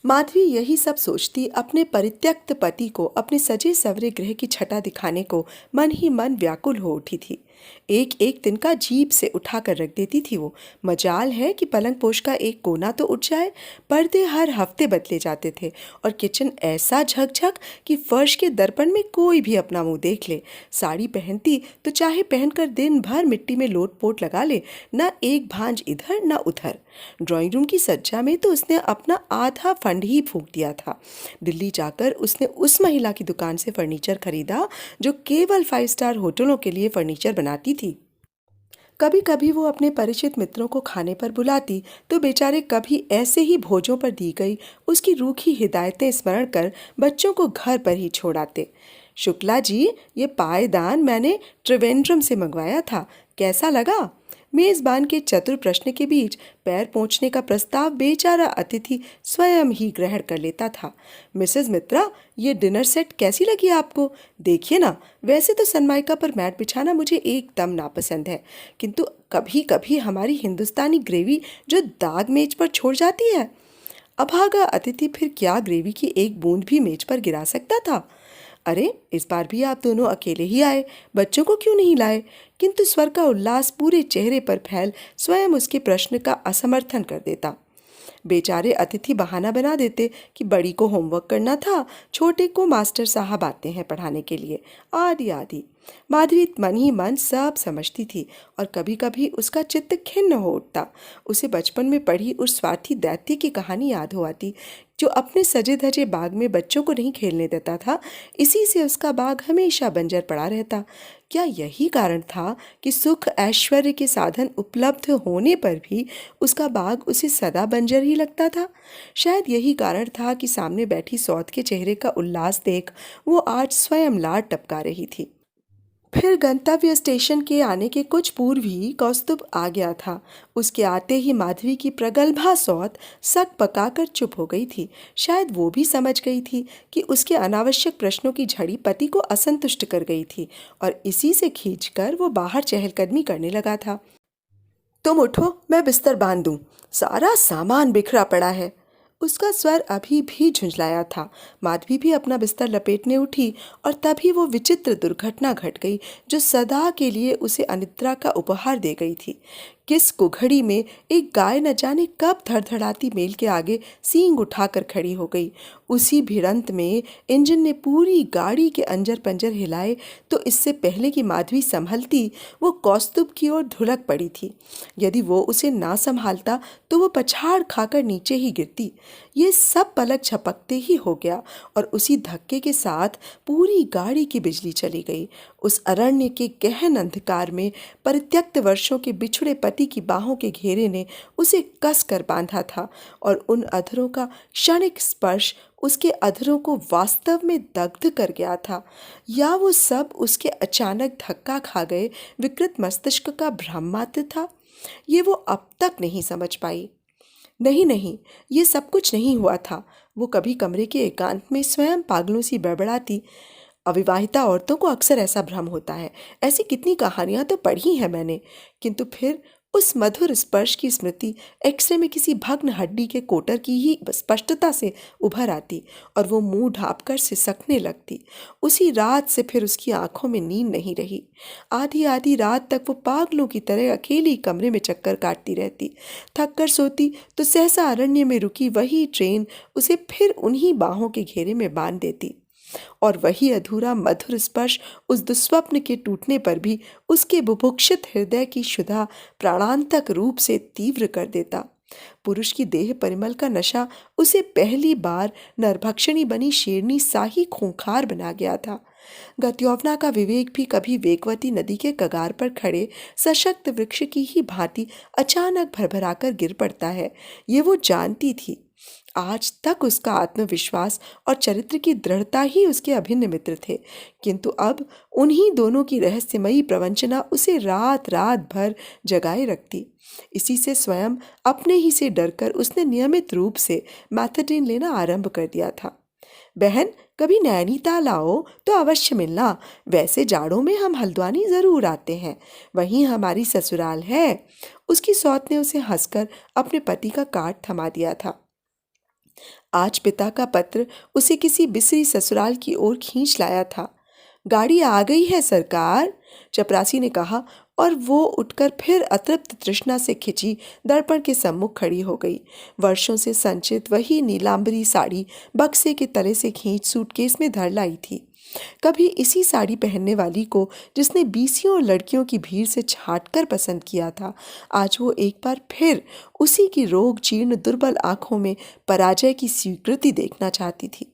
माधवी यही सब सोचती अपने परित्यक्त पति को अपने सजे सवरे गृह की छटा दिखाने को मन ही मन व्याकुल हो उठी थी। एक एक तिनका जीभ से उठा कर रख देती थी वो। मजाल है कि पलंग पोश का एक कोना तो उठ जाए। पर्दे हर हफ्ते बदले जाते थे और किचन ऐसा झकझक कि फर्श के दर्पण में कोई भी अपना मुंह देख ले। साड़ी पहनती तो चाहे पहनकर दिन भर मिट्टी में लोट पोट लगा ले, ना एक भांज इधर ना उधर। ड्राइंग रूम की सज्जा में तो उसने अपना आधा फंड ही फूंक दिया था। दिल्ली जाकर उसने उस महिला की दुकान से फर्नीचर खरीदा जो केवल 5 स्टार होटलों के लिए फर्नीचर बनाती थी। कभी कभी वो अपने परिचित मित्रों को खाने पर बुलाती तो बेचारे कभी ऐसे ही भोजों पर दी गई उसकी रूखी हिदायतें स्मरण कर बच्चों को घर पर ही छोड़ आते। शुक्ला जी, ये पायदान मैंने त्रिवेंद्रम से मंगवाया था, कैसा लगा? मेजबान के चतुर प्रश्न के बीच पैर पोंछने का प्रस्ताव बेचारा अतिथि स्वयं ही ग्रहण कर लेता था। मिसेस मित्रा, ये डिनर सेट कैसी लगी आपको? देखिए ना, वैसे तो सनमाइका पर मैट बिछाना मुझे एकदम नापसंद है, किंतु कभी कभी हमारी हिंदुस्तानी ग्रेवी जो दाग मेज पर छोड़ जाती है। अभागा अतिथि फिर क्या ग्रेवी की एक बूंद भी मेज पर गिरा सकता था? अरे, इस बार भी आप दोनों अकेले ही आए, बच्चों को क्यों नहीं लाए? किंतु स्वर का उल्लास पूरे चेहरे पर फैल स्वयं उसके प्रश्न का असमर्थन कर देता। बेचारे अतिथि बहाना बना देते कि बड़ी को होमवर्क करना था, छोटे को मास्टर साहब आते हैं पढ़ाने के लिए, आदि आदि। माधवी मन ही मन सब समझती थी और कभी कभी उसका चित्त खिन्न हो उठता। उसे बचपन में पढ़ी उस स्वार्थी दैत्य की कहानी याद हो आती जो अपने सजे धजे बाग में बच्चों को नहीं खेलने देता था। इसी से उसका बाग हमेशा बंजर पड़ा रहता। क्या यही कारण था कि सुख ऐश्वर्य के साधन उपलब्ध होने पर भी उसका बाग उसे सदा बंजर ही लगता था? शायद यही कारण था कि सामने बैठी सौत के चेहरे का उल्लास देख वो आज स्वयं लाड टपका रही थी। फिर गंतव्य स्टेशन के आने के कुछ पूर्व ही कौस्तुभ आ गया था। उसके आते ही माधवी की प्रगल्भा सौत सक पकाकर चुप हो गई थी। शायद वो भी समझ गई थी कि उसके अनावश्यक प्रश्नों की झड़ी पति को असंतुष्ट कर गई थी और इसी से खींचकर वो बाहर चहलकदमी करने लगा था। तुम उठो, मैं बिस्तर बांध दूं, सारा सामान बिखरा पड़ा है। उसका स्वर अभी भी झुंझलाया था। माधवी भी अपना बिस्तर लपेटने उठी और तभी वो विचित्र दुर्घटना घट गई जो सदा के लिए उसे अनिद्रा का उपहार दे गई थी। किस कुघड़ी में एक गाय न जाने कब धड़धड़ाती मेल के आगे सींग उठाकर खड़ी हो गई। उसी भिड़ंत में इंजन ने पूरी गाड़ी के अंजर पंजर हिलाए तो इससे पहले कि माधवी संभलती वो कौस्तुभ की ओर धुलक पड़ी थी। यदि वो उसे ना संभालता तो वो पछाड़ खाकर नीचे ही गिरती। ये सब पलक झपकते ही हो गया और उसी धक्के के साथ पूरी गाड़ी की बिजली चली गई। उस अरण्य के गहन अंधकार में परित्यक्त वर्षों के बिछुड़े पति की बाहों के घेरे ने उसे कस कर बांधा था और उन अधरों का क्षणिक स्पर्श उसके अधरों को वास्तव में दग्ध कर गया था, या वो सब उसके अचानक धक्का खा गए विकृत मस्तिष्क का भ्रम मात्र था। ये वो अब तक नहीं समझ पाई। नहीं नहीं, ये सब कुछ नहीं हुआ था। वो कभी कमरे के एकांत में स्वयं पागलों सी बड़बड़ाती। अविवाहिता औरतों को अक्सर ऐसा भ्रम होता है, ऐसी कितनी कहानियां तो पढ़ी हैं मैंने। किंतु फिर उस मधुर स्पर्श की स्मृति एक्सरे में किसी भग्न हड्डी के कोटर की ही स्पष्टता से उभर आती और वो मुंह ढांपकर सिसकने लगती। उसी रात से फिर उसकी आंखों में नींद नहीं रही। आधी आधी रात तक वो पागलों की तरह अकेली कमरे में चक्कर काटती रहती। थक कर सोती तो सहसा अरण्य में रुकी वही ट्रेन उसे फिर उन्हीं बाहों के घेरे में बांध देती और वही अधूरा मधुर स्पर्श उस दुस्वप्न के टूटने पर भी उसके बुभुक्षित हृदय की क्षुधा प्राणांतक रूप से तीव्र कर देता। पुरुष की देह परिमल का नशा उसे पहली बार नरभक्षिणी बनी शेरनी सा ही खूंखार बना गया था। गत्योवना का विवेक भी कभी वेगवती नदी के कगार पर खड़े सशक्त वृक्ष की ही भांति अचानक भरभराकर गिर पड़ता है, ये वो जानती थी। आज तक उसका आत्मविश्वास और चरित्र की दृढ़ता ही उसके अभिन्न मित्र थे, किंतु अब उन्हीं दोनों की रहस्यमयी प्रवंचना उसे रात रात भर जगाए रखती। इसी से स्वयं अपने ही से डरकर उसने नियमित रूप से मैथेडीन लेना आरंभ कर दिया था। बहन, कभी नैनीताल आओ तो अवश्य मिलना। वैसे जाड़ों में हम हल्द्वानी जरूर आते हैं, वहीं हमारी ससुराल है। उसकी सौत ने उसे हंसकर अपने पति का काट थमा दिया था। आज पिता का पत्र उसे किसी बिसरी ससुराल की ओर खींच लाया था। गाड़ी आ गई है सरकार, चपरासी ने कहा, और वो उठकर फिर अतृप्त तृष्णा से खिंची दर्पण के सम्मुख खड़ी हो गई। वर्षों से संचित वही नीलांबरी साड़ी बक्से के तले से खींच सूटकेस में धर लाई थी। कभी इसी साड़ी पहनने वाली को जिसने बीसियों लड़कियों की भीड़ से छांटकर पसंद किया था, आज वो एक बार फिर उसी की रोग जीर्ण दुर्बल आंखों में पराजय की स्वीकृति देखना चाहती थी।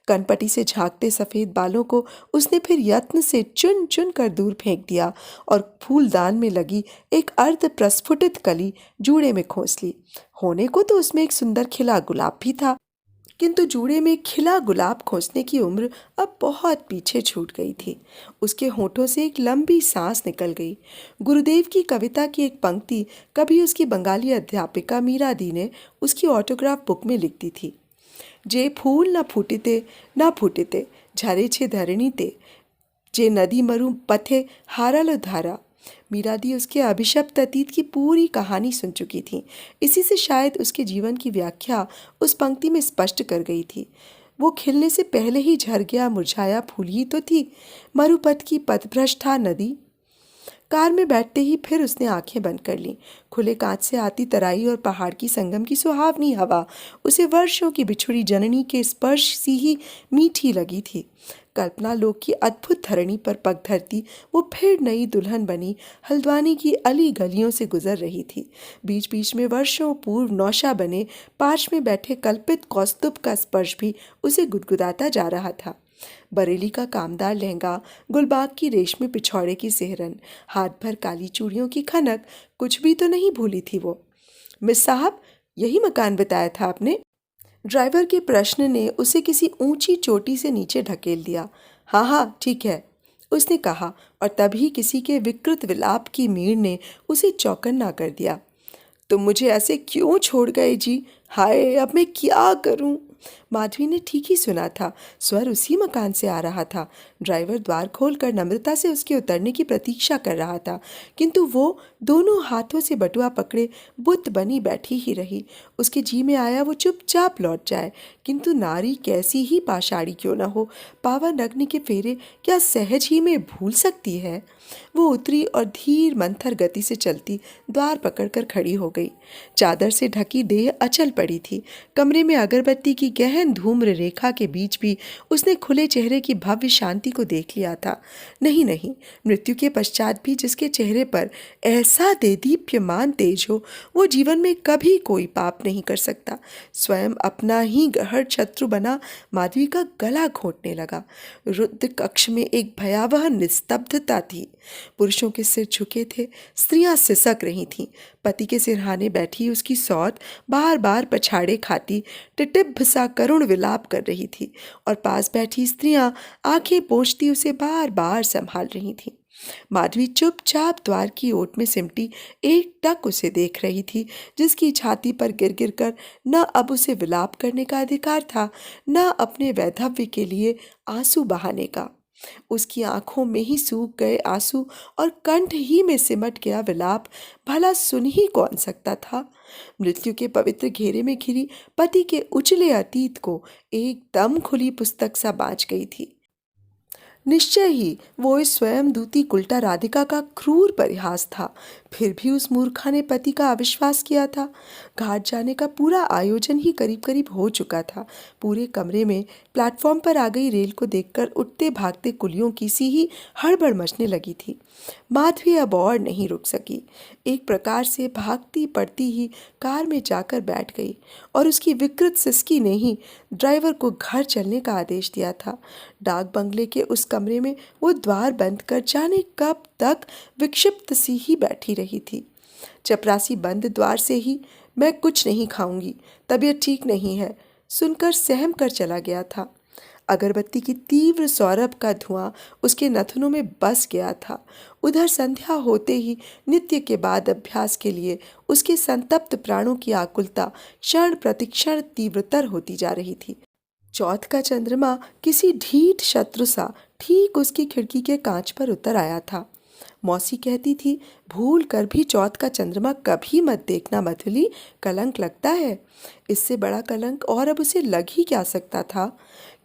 कनपटी से झांकते सफ़ेद बालों को उसने फिर यत्न से चुन चुन कर दूर फेंक दिया और फूलदान में लगी एक अर्ध प्रस्फुटित कली जूड़े में खोस ली। होने को तो उसमें एक सुंदर खिला गुलाब भी था, किंतु जूड़े में खिला गुलाब खोसने की उम्र अब बहुत पीछे छूट गई थी। उसके होठों से एक लंबी सांस निकल गई। गुरुदेव की कविता की एक पंक्ति कभी उसकी बंगाली अध्यापिका मीरा दी ने उसकी ऑटोग्राफ बुक में लिख दी थी। जे फूल न फूटिते झरे छे धरणीते, जे नदी मरु पथे हारल धारा। मीरा दी उसके अभिशप्त अतीत की पूरी कहानी सुन चुकी थी। इसी से शायद उसके जीवन की व्याख्या उस पंक्ति में स्पष्ट कर गई थी। वो खिलने से पहले ही झर गया मुरझाया फूल ही तो थी। मरुपथ की पथभ्रष्टा नदी। कार में बैठते ही फिर उसने आंखें बंद कर लीं। खुले कांच से आती तराई और पहाड़ की संगम की सुहावनी हवा उसे वर्षों की बिछुड़ी जननी के स्पर्श सी ही मीठी लगी थी। कल्पना लोक की अद्भुत धरणी पर पग धरती वो फिर नई दुल्हन बनी हल्द्वानी की अली गलियों से गुजर रही थी। बीच बीच में वर्षों पूर्व नौशा बने पाश में बैठे कल्पित कौस्तुभ का स्पर्श भी उसे गुदगुदाता जा रहा था। बरेली का कामदार लहंगा, गुलबाग की रेशमी पिछौड़े की सेहरन, हाथ भर काली चूड़ियों की खनक, कुछ भी तो नहीं भूली थी वो। मिस साहब, यही मकान बताया था आपने? ड्राइवर के प्रश्न ने उसे किसी ऊंची चोटी से नीचे ढकेल दिया। हाँ हाँ, ठीक है, उसने कहा, और तभी किसी के विकृत विलाप की मीड़ ने उसे चौकन्ना कर दिया। तुम मुझे ऐसे क्यों छोड़ गए जी? हाय, अब मैं क्या करूं? माधवी ने ठीक ही सुना था। स्वर उसी मकान से आ रहा था। ड्राइवर द्वार खोलकर नम्रता से उसके उतरने की प्रतीक्षा कर रहा था, किंतु वो दोनों हाथों से बटुआ पकड़े बुत बनी बैठी ही रही। उसके जी में आया वो चुपचाप लौट जाए, किंतु नारी कैसी ही पाषाणी क्यों न हो, पावन अग्नि के फेरे क्या सहज ही में भूल सकती है? वो उतरी और धीर मंथर गति से चलती द्वार पकड़कर खड़ी हो गई। चादर से ढकी देह अचल पड़ी थी। कमरे में अगरबत्ती की गहन धूम्र रेखा के बीच भी उसने खुले चेहरे की भव्य शांति को देख लिया था। नहीं नहीं, मृत्यु के पश्चात भी जिसके चेहरे पर ऐसा देदीप्यमान तेज हो, वो जीवन में कभी कोई पाप नहीं कर सकता। स्वयं अपना ही गहर शत्रु बना माधवी का गला घोंटने लगा। रुद्ध कक्ष में एक भयावह निस्तब्धता थी। पुरुषों के सिर झुके थे, स्त्रियां सिसक रही थीं। पति के सिरहाने बैठी उसकी सौत बार बार पछाड़े खाती टिटिभ सा करुण विलाप कर रही थी, और पास बैठी स्त्रियां आंखें पोंछती उसे बार बार संभाल रही थीं। माधवी चुपचाप द्वार की ओट में सिमटी एकटक उसे देख रही थी, जिसकी छाती पर गिर गिर कर न अब उसे विलाप करने का अधिकार था, न अपने वैधव्य के लिए आंसू बहाने का। उसकी आंखों में ही सूख गए आंसू और कंठ ही में सिमट गया विलाप भला सुन ही कौन सकता था? मृत्यु के पवित्र घेरे में घिरी पति के उजले अतीत को एकदम खुली पुस्तक सा बाँच गई थी। निश्चय ही वो इस स्वयं दूती कुल्टा राधिका का क्रूर परिहास था। फिर भी उस मूर्खा ने पति का अविश्वास किया था। घाट जाने का पूरा आयोजन ही करीब करीब हो चुका था। पूरे कमरे में प्लेटफॉर्म पर आ गई रेल को देखकर उठते भागते कुलियों की सी ही हड़बड़ मचने लगी थी। माधवी अब और नहीं रुक सकी। एक प्रकार से भागती पड़ती ही कार में जाकर बैठ गई, और उसकी विकृत सिसकी ने ही ड्राइवर को घर चलने का आदेश दिया था। डाक बंगले के उस कमरे में वो द्वार बंद कर जाने कब तक विक्षिप्त सी ही बैठी रही थी। चपरासी बंद द्वार से ही मैं कुछ नहीं खाऊंगी, तबीयत ठीक नहीं है, सुनकर सहम कर चला गया था। अगरबत्ती की तीव्र सौरभ का धुआं उसके नथुनों में बस गया था। उधर संध्या होते ही नित्य के बाद अभ्यास के लिए उसके संतप्त प्राणों की आकुलता क्षण प्रतिक्षण तीव्रतर होती जा रही थी। चौथ का चंद्रमा किसी ढीठ शत्रु सा ठीक उसकी खिड़की के कांच पर उतर आया था। मौसी कहती थी, भूल कर भी चौथ का चंद्रमा कभी मत देखना मधुली, कलंक लगता है। इससे बड़ा कलंक और अब उसे लग ही क्या सकता था।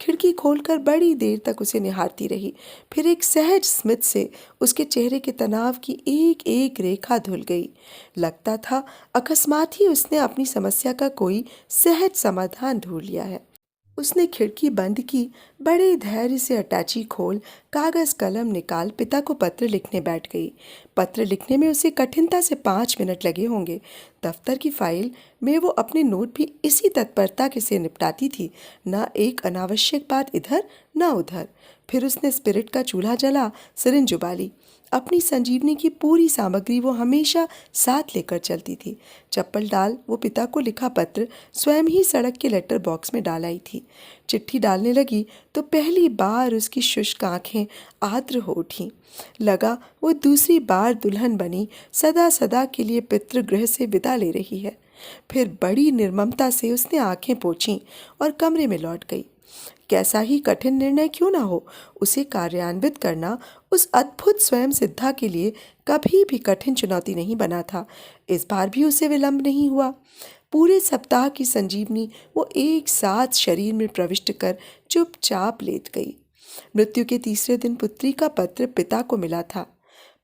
खिड़की खोलकर बड़ी देर तक उसे निहारती रही। फिर एक सहज स्मित से उसके चेहरे के तनाव की एक एक रेखा धुल गई। लगता था अकस्मात ही उसने अपनी समस्या का कोई सहज समाधान ढूंढ लिया है। उसने खिड़की बंद की, बड़े धैर्य से अटैची खोल कागज कलम निकाल पिता को पत्र लिखने बैठ गई। पत्र लिखने में उसे कठिनता से 5 मिनट लगे होंगे। दफ्तर की फाइल में वो अपने नोट भी इसी तत्परता के से निपटाती थी, न एक अनावश्यक बात इधर न उधर। फिर उसने स्पिरिट का चूल्हा जला, सिरिंज उबाली। अपनी संजीवनी की पूरी सामग्री वो हमेशा साथ लेकर चलती थी। चप्पल डाल वो पिता को लिखा पत्र स्वयं ही सड़क के लेटर बॉक्स में डाल आई थी। चिट्ठी डालने लगी तो पहली बार उसकी शुष्क आंखें आर्द्र हो उठीं। लगा वो दूसरी बार दुल्हन बनी सदा सदा के लिए पितृगृह से विदा ले रही है। फिर बड़ी निर्ममता से उसने आंखें पोंछीं और कमरे में लौट गई। कैसा ही कठिन निर्णय क्यों ना हो, उसे कार्यान्वित करना उस अद्भुत स्वयं सिद्धा के लिए कभी भी कठिन चुनौती नहीं बना था। इस बार भी उसे विलंब नहीं हुआ। पूरे सप्ताह की संजीवनी वो एक साथ शरीर में प्रविष्ट कर चुपचाप लेट गई। मृत्यु के तीसरे दिन पुत्री का पत्र पिता को मिला था।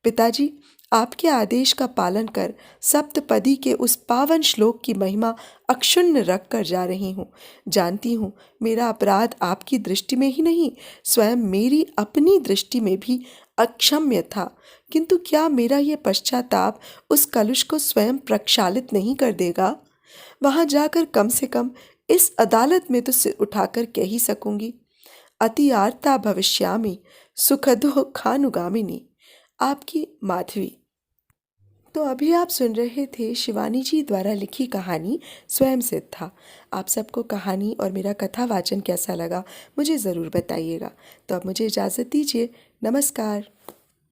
पिताजी, आपके आदेश का पालन कर सप्तपदी के उस पावन श्लोक की महिमा अक्षुण्ण रख कर जा रही हूँ। जानती हूँ मेरा अपराध आपकी दृष्टि में ही नहीं, स्वयं मेरी अपनी दृष्टि में भी अक्षम्य था, किंतु क्या मेरा ये पश्चाताप उस कलुष को स्वयं प्रक्षालित नहीं कर देगा? वहां जाकर कम से कम इस अदालत में तो सिर उठाकर कह ही सकूंगी, अति आर्ता भविष्यामि सुखदो खानुगामिनी, आपकी माधवी। तो अभी आप सुन रहे थे शिवानी जी द्वारा लिखी कहानी स्वयं सिद्धा। आप सबको कहानी और मेरा कथा वाचन कैसा लगा मुझे ज़रूर बताइएगा। तो अब मुझे इजाज़त दीजिए। नमस्कार।